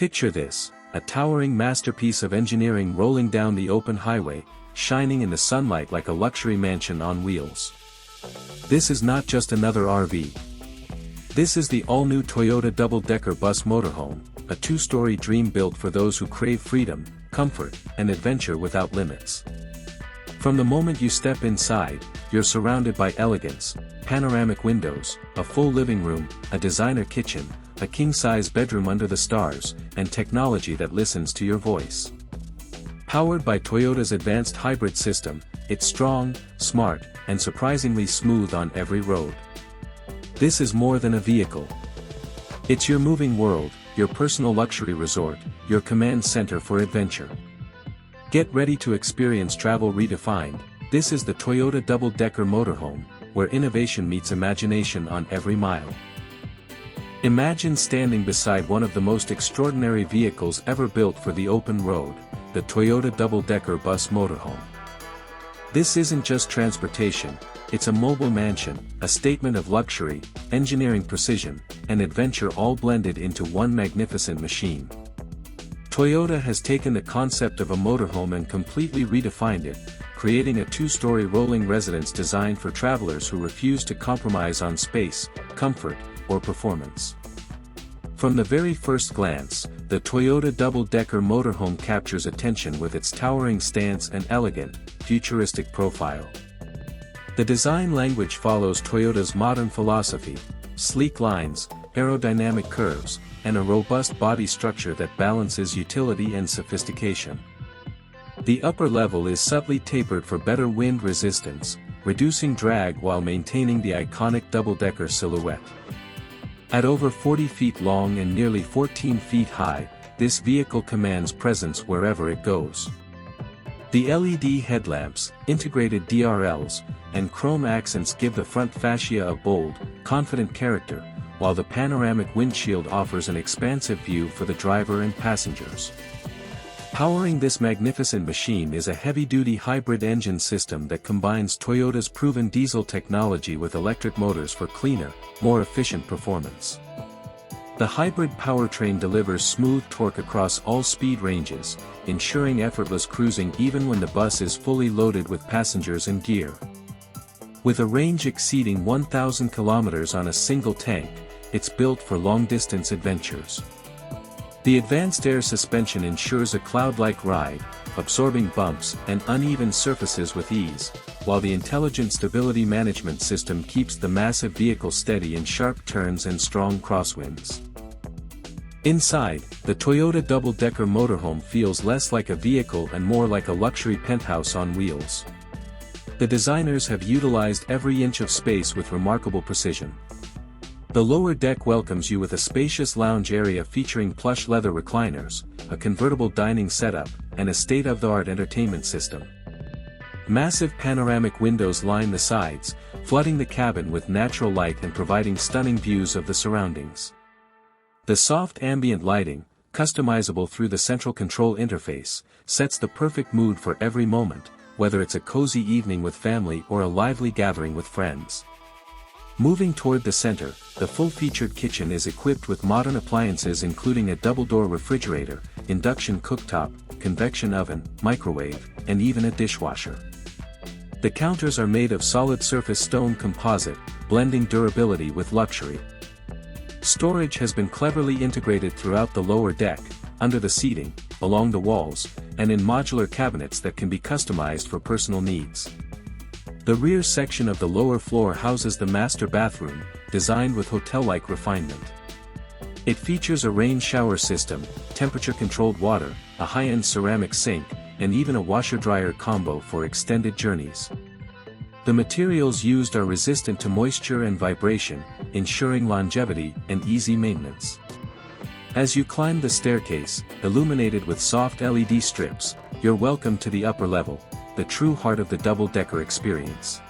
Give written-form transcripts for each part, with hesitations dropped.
Picture this, a towering masterpiece of engineering rolling down the open highway, shining in the sunlight like a luxury mansion on wheels. This is not just another RV. This is the all-new Toyota Double Decker Bus Motorhome, a two-story dream built for those who crave freedom, comfort, and adventure without limits. From the moment you step inside, you're surrounded by elegance, panoramic windows, a full living room, a designer kitchen, a king-size bedroom under the stars, and technology that listens to your voice. Powered by Toyota's advanced hybrid system, it's strong, smart, and surprisingly smooth on every road. This is more than a vehicle. It's your moving world, your personal luxury resort, your command center for adventure. Get ready to experience travel redefined. This is the Toyota Double Decker Motorhome, where innovation meets imagination on every mile. Imagine standing beside one of the most extraordinary vehicles ever built for the open road, the Toyota Double Decker Bus Motorhome. This isn't just transportation, it's a mobile mansion, a statement of luxury, engineering precision, and adventure all blended into one magnificent machine. Toyota has taken the concept of a motorhome and completely redefined it, creating a two-story rolling residence designed for travelers who refuse to compromise on space, comfort, or performance. From the very first glance, the Toyota Double Decker Motorhome captures attention with its towering stance and elegant, futuristic profile. The design language follows Toyota's modern philosophy: sleek lines, aerodynamic curves, and a robust body structure that balances utility and sophistication. The upper level is subtly tapered for better wind resistance, reducing drag while maintaining the iconic double-decker silhouette. At over 40 feet long and nearly 14 feet high, this vehicle commands presence wherever it goes. The LED headlamps, integrated DRLs, and chrome accents give the front fascia a bold, confident character, while the panoramic windshield offers an expansive view for the driver and passengers. Powering this magnificent machine is a heavy-duty hybrid engine system that combines Toyota's proven diesel technology with electric motors for cleaner, more efficient performance. The hybrid powertrain delivers smooth torque across all speed ranges, ensuring effortless cruising even when the bus is fully loaded with passengers and gear. With a range exceeding 1,000 kilometers on a single tank, it's built for long-distance adventures. The advanced air suspension ensures a cloud-like ride, absorbing bumps and uneven surfaces with ease, while the intelligent stability management system keeps the massive vehicle steady in sharp turns and strong crosswinds. Inside, the Toyota Double Decker Motorhome feels less like a vehicle and more like a luxury penthouse on wheels. The designers have utilized every inch of space with remarkable precision. The lower deck welcomes you with a spacious lounge area featuring plush leather recliners, a convertible dining setup, and a state-of-the-art entertainment system. Massive panoramic windows line the sides, flooding the cabin with natural light and providing stunning views of the surroundings. The soft ambient lighting, customizable through the central control interface, sets the perfect mood for every moment, whether it's a cozy evening with family or a lively gathering with friends. Moving toward the center, the full-featured kitchen is equipped with modern appliances including a double-door refrigerator, induction cooktop, convection oven, microwave, and even a dishwasher. The counters are made of solid-surface stone composite, blending durability with luxury. Storage has been cleverly integrated throughout the lower deck, under the seating, along the walls, and in modular cabinets that can be customized for personal needs. The rear section of the lower floor houses the master bathroom, designed with hotel-like refinement. It features a rain shower system, temperature-controlled water, a high-end ceramic sink, and even a washer-dryer combo for extended journeys. The materials used are resistant to moisture and vibration, ensuring longevity and easy maintenance. As you climb the staircase, illuminated with soft LED strips, you're welcome to the upper level, the true heart of the double-decker experience.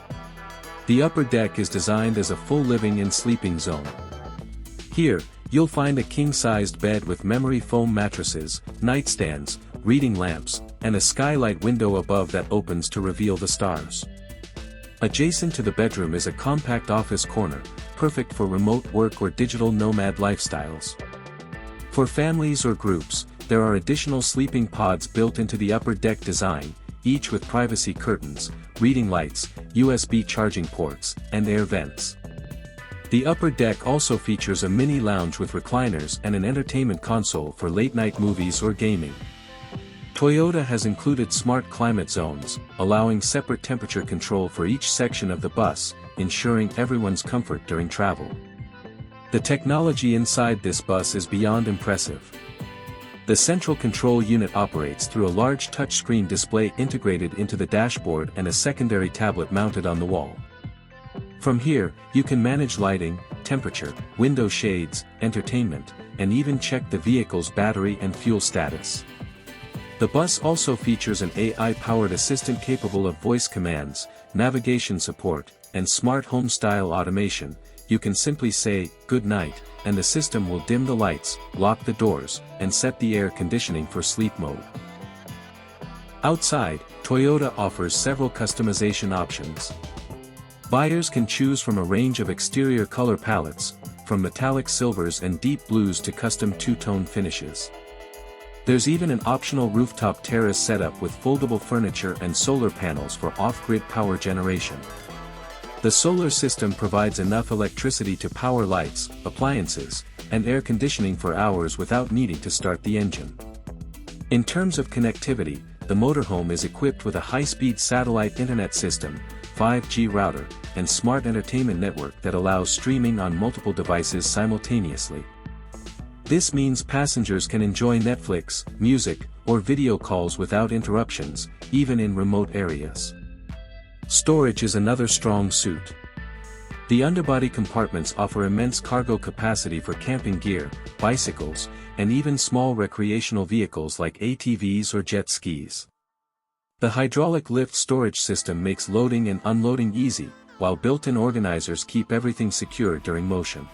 The upper deck is designed as a full living and sleeping zone. Here, you'll find a king-sized bed with memory foam mattresses, nightstands, reading lamps, and a skylight window above that opens to reveal the stars. Adjacent to the bedroom is a compact office corner, perfect for remote work or digital nomad lifestyles. For families or groups, there are additional sleeping pods built into the upper deck design, each with privacy curtains, reading lights, USB charging ports, and air vents. The upper deck also features a mini lounge with recliners and an entertainment console for late-night movies or gaming. Toyota has included smart climate zones, allowing separate temperature control for each section of the bus, ensuring everyone's comfort during travel. The technology inside this bus is beyond impressive. The central control unit operates through a large touchscreen display integrated into the dashboard and a secondary tablet mounted on the wall. From here, you can manage lighting, temperature, window shades, entertainment, and even check the vehicle's battery and fuel status. The bus also features an AI-powered assistant capable of voice commands, navigation support, and smart home-style automation. You can simply say, "Good night," and the system will dim the lights, lock the doors, and set the air conditioning for sleep mode. Outside, Toyota offers several customization options. Buyers can choose from a range of exterior color palettes, from metallic silvers and deep blues to custom two-tone finishes. There's even an optional rooftop terrace setup with foldable furniture and solar panels for off-grid power generation. The solar system provides enough electricity to power lights, appliances, and air conditioning for hours without needing to start the engine. In terms of connectivity, the motorhome is equipped with a high-speed satellite internet system, 5G router, and smart entertainment network that allows streaming on multiple devices simultaneously. This means passengers can enjoy Netflix, music, or video calls without interruptions, even in remote areas. Storage is another strong suit. The underbody compartments offer immense cargo capacity for camping gear, bicycles, and even small recreational vehicles like ATVs or jet skis. The hydraulic lift storage system makes loading and unloading easy, while built-in organizers keep everything secure during motion.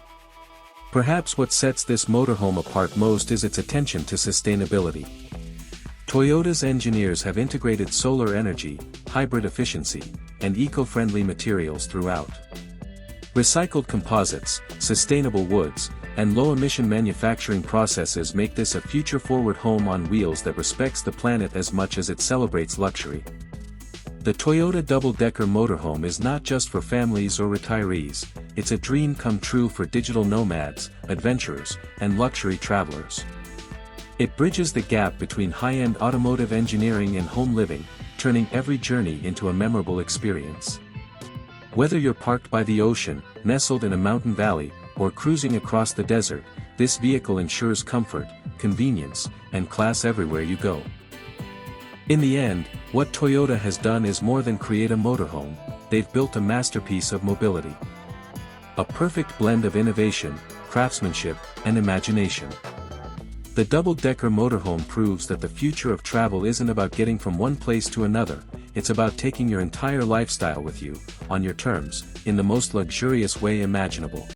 Perhaps what sets this motorhome apart most is its attention to sustainability. Toyota's engineers have integrated solar energy, hybrid efficiency, and eco-friendly materials throughout. Recycled composites, sustainable woods, and low-emission manufacturing processes make this a future-forward home on wheels that respects the planet as much as it celebrates luxury. The Toyota Double Decker Motorhome is not just for families or retirees, it's a dream come true for digital nomads, adventurers, and luxury travelers. It bridges the gap between high-end automotive engineering and home living, turning every journey into a memorable experience. Whether you're parked by the ocean, nestled in a mountain valley, or cruising across the desert, this vehicle ensures comfort, convenience, and class everywhere you go. In the end, what Toyota has done is more than create a motorhome, they've built a masterpiece of mobility. A perfect blend of innovation, craftsmanship, and imagination. The double-decker motorhome proves that the future of travel isn't about getting from one place to another, it's about taking your entire lifestyle with you, on your terms, in the most luxurious way imaginable.